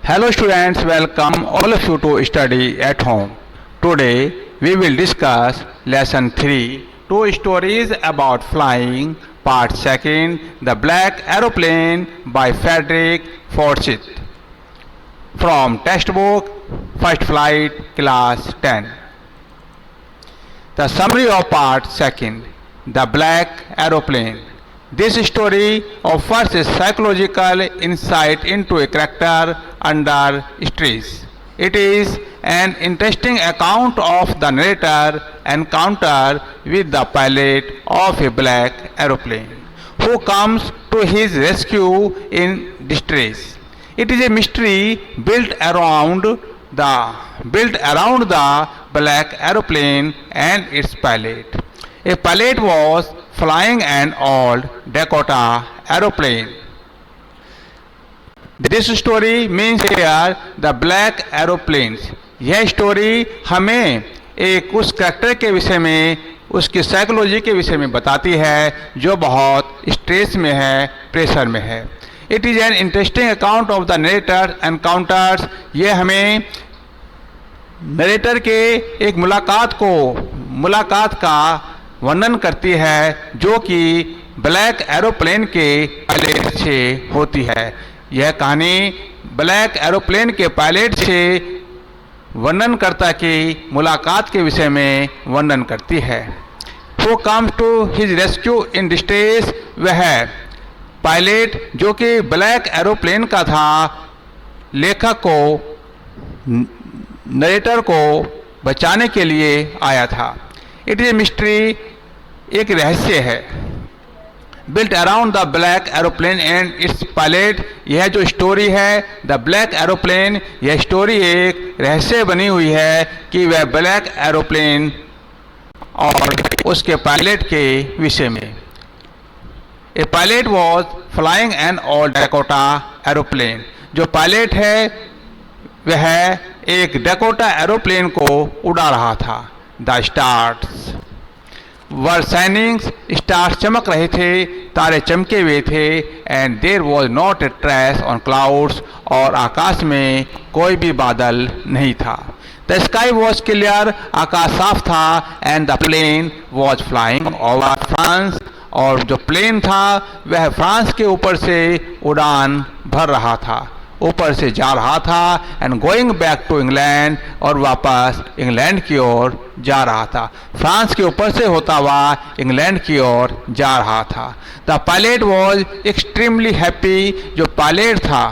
Hello students, welcome all of you to study at home. Today we will discuss lesson 3, two stories about flying, part 2nd, The Black Aeroplane by Frederick Forsyth. From textbook, First Flight, class 10. The summary of part 2nd, The Black Aeroplane. This story offers a psychological insight into a character under stress. It is an interesting account of the narrator encounter with the pilot of a black aeroplane who comes to his rescue in distress. It is a mystery built around the black aeroplane and its pilot. A pilot was flying an old Dakota aeroplane. This story means here the black aeroplanes. यह story हमें एक उस character के विषय में, उसकी psychology के विषय में बताती है जो बहुत स्ट्रेस में है, प्रेशर में है. It is an interesting account of the narrator encounters. यह हमें नरेटर के एक मुलाकात का वर्णन करती है जो कि ब्लैक एरोप्लेन के पायलट से होती है. यह कहानी ब्लैक एरोप्लेन के पायलट से वर्णनकर्ता की मुलाकात के विषय में वर्णन करती है. Who comes to his rescue in distress. वह पायलट जो कि ब्लैक एरोप्लेन का था, लेखक को, नरेटर को बचाने के लिए आया था. इट इज ए मिस्ट्री, एक रहस्य है. Built around the black aeroplane and it's pilot. यह जो स्टोरी है द ब्लैक एरोप्लेन, यह स्टोरी एक रहस्य बनी हुई है कि वह ब्लैक एरोप्लेन और उसके पायलट के विषय में. A pilot was flying an old Dakota aeroplane. जो पायलट है वह एक डैकोटा एरोप्लेन को उड़ा रहा था. The stars were shining. Stars चमक रहे थे, तारे चमके हुए थे. And there was not a trace on clouds. और आकाश में कोई भी बादल नहीं था. The sky was clear. आकाश साफ था. And the plane was flying over France. और जो प्लेन था वह फ्रांस के ऊपर से उड़ान भर रहा था, ऊपर से जा रहा था. And going back to England. और वापस इंग्लैंड की ओर जा रहा था. फ्रांस के ऊपर से होता हुआ इंग्लैंड की ओर जा रहा था. The pilot was extremely happy. जो पायलट था,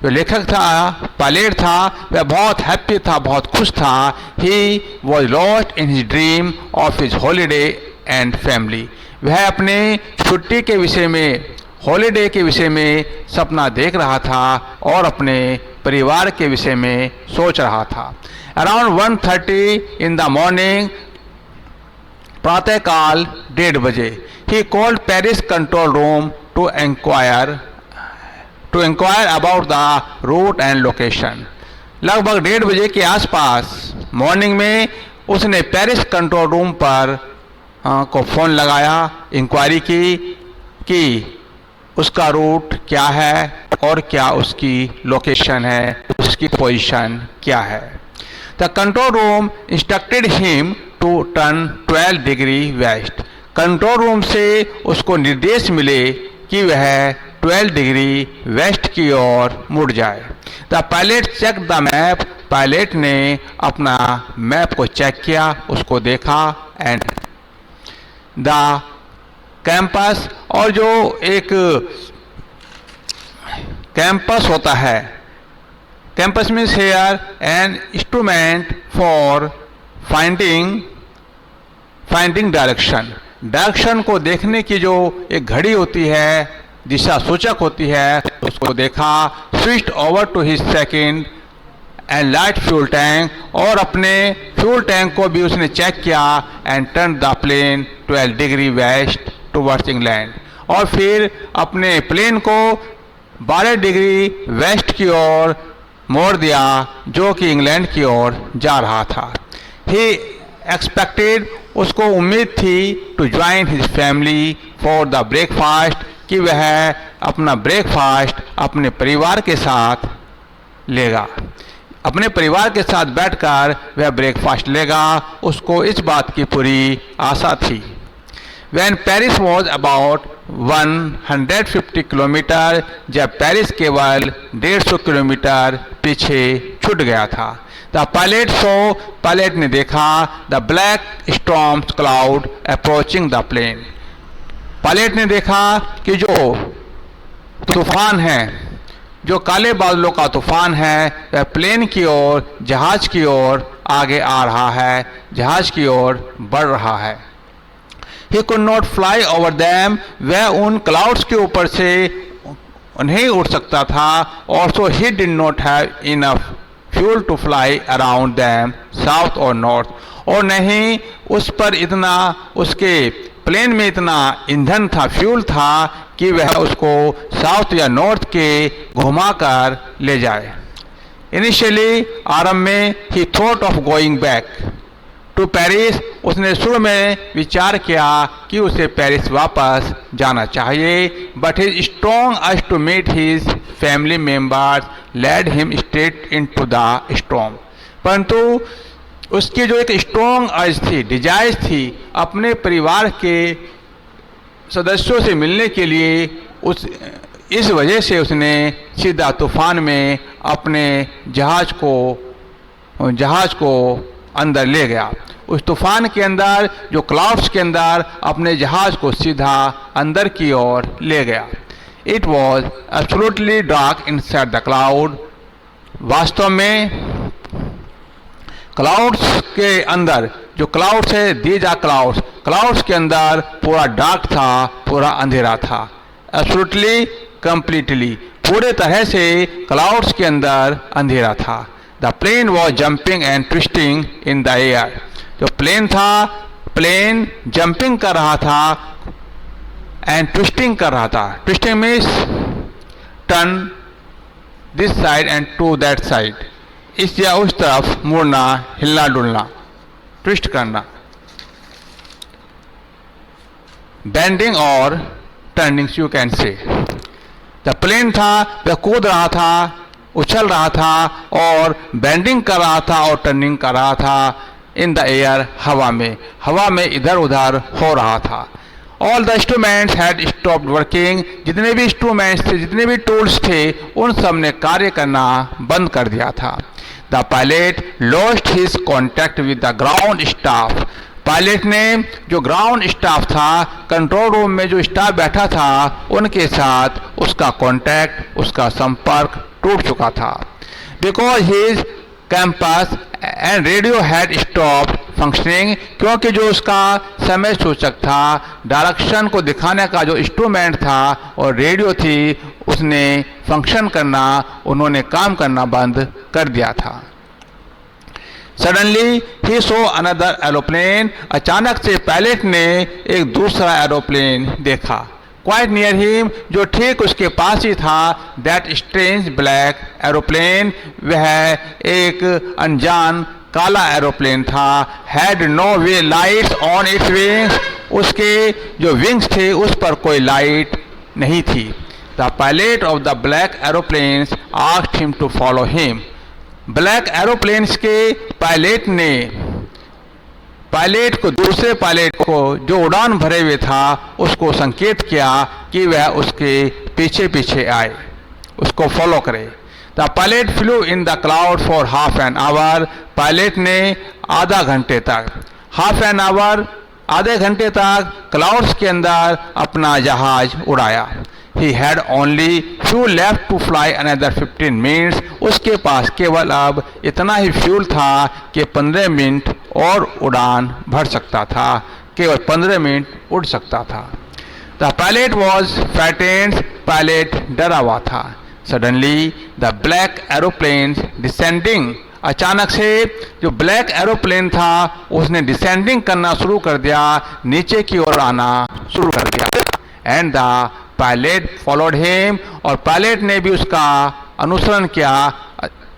जो लेखक था, पायलट था, वह बहुत हैप्पी था, बहुत खुश था. He was lost in his dream of his holiday and family. वह अपने छुट्टी के विषय में, हॉलीडे के विषय में सपना देख रहा था और अपने परिवार के विषय में सोच रहा था. Around 1:30 in the morning. प्रातःकाल 1:30 बजे. He called Paris control room to inquire about the route and location. लगभग 1:30 बजे के आसपास मॉर्निंग में उसने पेरिस कंट्रोल रूम पर को फ़ोन लगाया, इंक्वायरी की कि उसका रूट क्या है और क्या उसकी लोकेशन है, उसकी पोजीशन क्या है. The control room instructed him to turn 12 degree west. Control room से उसको निर्देश मिले कि वह 12 डिग्री वेस्ट की ओर मुड़ जाए. The pilot check the map. Pilot ने अपना मैप को चेक किया, उसको देखा. And the campus. और जो एक कैंपस होता है, campus means here an instrument for finding direction को देखने की जो एक घड़ी होती है, दिशा सूचक होती है, उसको देखा. Switched over to his second and light fuel tank. और अपने फ्यूल टैंक को भी उसने चेक किया. And turn the plane 12 degree west towards England. और फिर अपने प्लेन को 12 डिग्री वेस्ट की ओर मोड़ दिया, जो कि इंग्लैंड की ओर जा रहा था. He expected. उसको उम्मीद थी to join his family for the breakfast. कि वह अपना ब्रेकफास्ट अपने परिवार के साथ लेगा। अपने परिवार के साथ बैठकर वह ब्रेकफास्ट लेगा, उसको इस बात की पूरी आशा थी। When Paris was about 150 kilometre, जब पेरिस केवल 150 किलोमीटर पीछे छूट गया था। द पायलट सो, पायलट ने देखा the black storm cloud approaching the plane. Pilot ने देखा कि जो तूफान है, जो काले बादलों का तूफान है, वह प्लेन की ओर, जहाज की ओर आगे आ रहा है, जहाज की ओर बढ़ रहा है। He could not fly over them, वह उन क्लाउड्स के ऊपर से नहीं उड़ सकता था। Also he did not have enough fuel to fly around them south or north, और नहीं उस पर इतना, उसके प्लेन में इतना ईंधन था, फ्यूल था कि वह उसको साउथ या नॉर्थ के घुमाकर ले जाए। इनिशियली, आरंभ में, he thought of going back to Paris, उसने शुरू में विचार किया कि उसे पेरिस वापस जाना चाहिए। But his strong urge to meet his family members led him straight into the storm, परंतु उसकी जो एक स्ट्रॉन्ग अर्ज थी, डिजायर थी अपने परिवार के सदस्यों से मिलने के लिए, इस वजह से उसने सीधा तूफान में अपने जहाज को अंदर ले गया। उस तूफान के अंदर, जो क्लाउड्स के अंदर, अपने जहाज को सीधा अंदर की ओर ले गया। It was absolutely dark inside the cloud, वास्तव में क्लाउड्स के अंदर, जो क्लाउड्स है, दीज आर क्लाउड्स, क्लाउड्स के अंदर पूरा डार्क था, पूरा अंधेरा था। एब्सोल्युटली, कंप्लीटली, पूरे तरह से क्लाउड्स के अंदर अंधेरा था। The plane was jumping and twisting in the air, जो प्लेन था, प्लेन जंपिंग कर रहा था एंड ट्विस्टिंग कर रहा था। Twisting means turn this side and to that side, इस या उस तरफ मुड़ना, हिलना डुलना, ट्विस्ट करना। बेंडिंग और टर्निंग यू कैन से। जब प्लेन था वह कूद रहा था, उछल रहा था और बेंडिंग कर रहा था और टर्निंग कर रहा था इन द एयर, हवा में इधर उधर हो रहा था। All the instruments had stopped working, जितने भी इंस्ट्रूमेंट्स थे, जितने भी टूल्स थे, उन सब ने कार्य करना बंद कर दिया था। The pilot lost his contact with the ground staff, pilot ने जो ग्राउंड स्टाफ था, कंट्रोल रूम में जो स्टाफ बैठा था, उनके साथ उसका कॉन्टैक्ट, उसका संपर्क टूट चुका था। Because his campus and radio had stop functioning, क्योंकि जो उसका समय सूचक था, डायरेक्शन को दिखाने का जो इंस्ट्रूमेंट था और रेडियो थी, उसने फंक्शन करना, उन्होंने काम करना बंद कर दिया था। सडनली ही सो अनदर एरोप्लेन, अचानक से पायलट ने एक दूसरा एरोप्लेन देखा। क्वाइट नियर हिम, जो ठीक उसके पास ही था। दैट स्ट्रेंज ब्लैक एरोप्लेन, वह एक अनजान काला एरोप्लेन था। Had no way lights on its wings, उसके जो विंग्स थे उस पर कोई लाइट नहीं थी। The pilot of the black aeroplanes asked him to follow him, black aeroplanes के पायलट को दूसरे पायलट को जो उड़ान भरे हुए था, उसको संकेत किया कि वह उसके पीछे पीछे आए, उसको फॉलो करे। The pilot flu in the cloud for half an hour, pilot ने आधा घंटे तक, हाफ एन आवर, आधे घंटे तक क्लाउड्स के अंदर अपना जहाज उड़ाया। He had only fuel left to fly another 15 minutes, उसके पास केवल अब इतना ही फ्यूल था कि 15 मिनट और उड़ान भर सकता था, केवल 15 मिनट उड़ सकता था। The pilot was frightened, pilot डरा हुआ था। Suddenly the black aeroplane descending, अचानक से जो ब्लैक एरोप्लेन था उसने डिसेंडिंग करना शुरू कर दिया, नीचे की ओर आना शुरू कर दिया। And the pilot followed him, और पायलट ने भी उसका अनुसरण किया।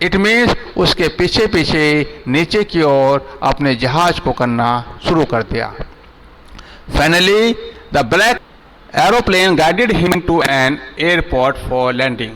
इट मीन्स उसके पीछे पीछे नीचे की ओर अपने जहाज को करना शुरू कर दिया। Finally the black aeroplane guided him to an airport for landing,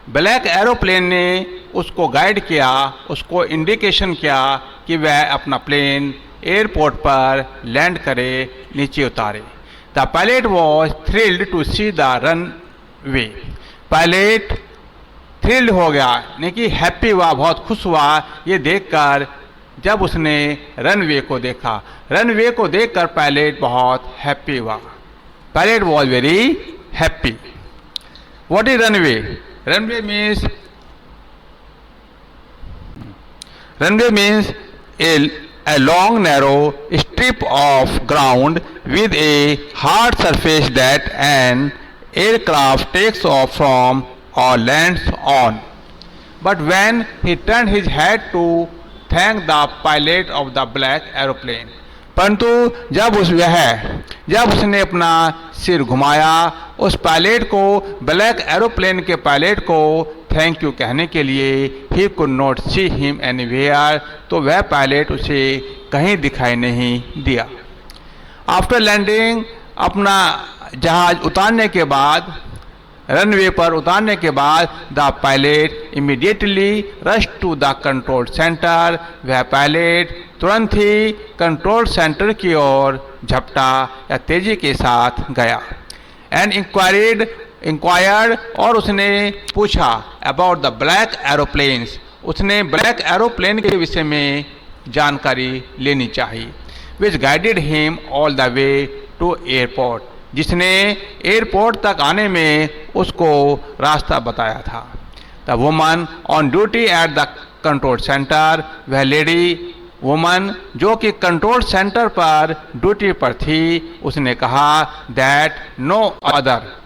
black aeroplane ने उसको गाइड किया, उसको इंडिकेशन किया कि वह अपना प्लेन एयरपोर्ट पर लैंड करे, नीचे उतारे। The pilot was thrilled to see the run. Pilot thrilled हो गया, यानी कि हैप्पी हुआ, बहुत खुश हुआ ये देखकर जब उसने रनवे को देखा। रनवे को देखकर पायलट बहुत हैप्पी हुआ। Pilot was very happy. What is runway? Runway means a long narrow strip of ground with a hard surface that an aircraft takes off from or lands on. But when he turned his head to thank the pilot of the black aeroplane, परंतु जब उसने अपना सिर घुमाया उस pilot को, black aeroplane के pilot को थैंक यू कहने के लिए, he could not see him anywhere, तो वह पायलट उसे कहीं दिखाई नहीं दिया। आफ्टर लैंडिंग, अपना जहाज उतारने के बाद, रनवे पर उतारने के बाद, the pilot immediately rush to the control centre. वह पायलट तुरंत ही कंट्रोल सेंटर की ओर झपटा या तेजी के साथ गया। एंड इंक्वायर्ड, और उसने पूछा अबाउट द ब्लैक एरोप्लेन्स, उसने ब्लैक एरोप्लेन के विषय में जानकारी लेनी चाहिए। Which guided him all the way to airport, जिसने एयरपोर्ट तक आने में उसको रास्ता बताया था। The woman on duty at the control centre, वह लेडी वुमन जो कि कंट्रोल सेंटर पर ड्यूटी पर थी, उसने कहा that no other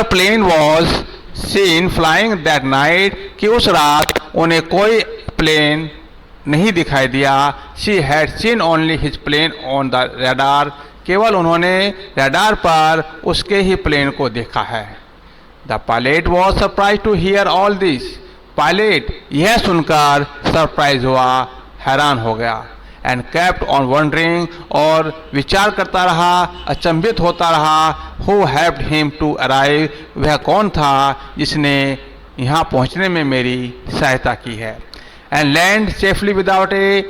plane was seen flying that night, कि उस रात उन्हें कोई प्लेन नहीं दिखाई दिया। She had seen only his plane on the radar, केवल उन्होंने रडार पर उसके ही प्लेन को देखा है। The pilot was surprise to hear all this, pilot यह सुनकर सरप्राइज हुआ, हैरान हो गया। एंड केप्ट ऑन वंडरिंग, और विचार करता रहा, अचंभित होता रहा। Who helped him to arrive, वह कौन था जिसने यहाँ पहुँचने में मेरी सहायता की है। And land safely without a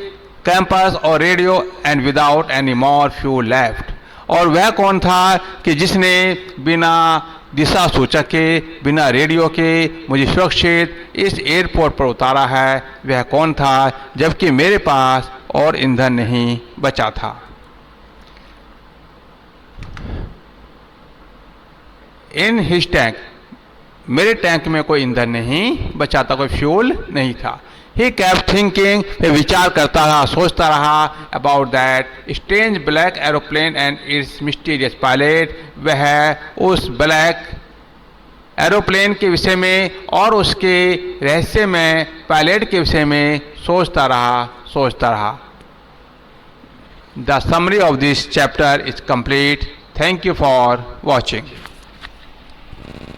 compass और radio and without any more fuel left, और वह कौन था कि जिसने बिना दिशा सूचक के, बिना रेडियो के मुझे सुरक्षित इस एयरपोर्ट पर उतारा है। वह कौन था जबकि मेरे पास और ईंधन नहीं बचा था। इन हिज टैंक, मेरे टैंक में कोई ईंधन नहीं बचा था, कोई फ्यूल नहीं था। ही kept थिंकिंग, वह विचार करता रहा, सोचता रहा about that strange black aeroplane and it's mysterious pilot, वह उस ब्लैक एरोप्लेन के विषय में और उसके रहस्य में पायलट के विषय में सोचता रहा। The summary of this chapter is complete. Thank you for watching.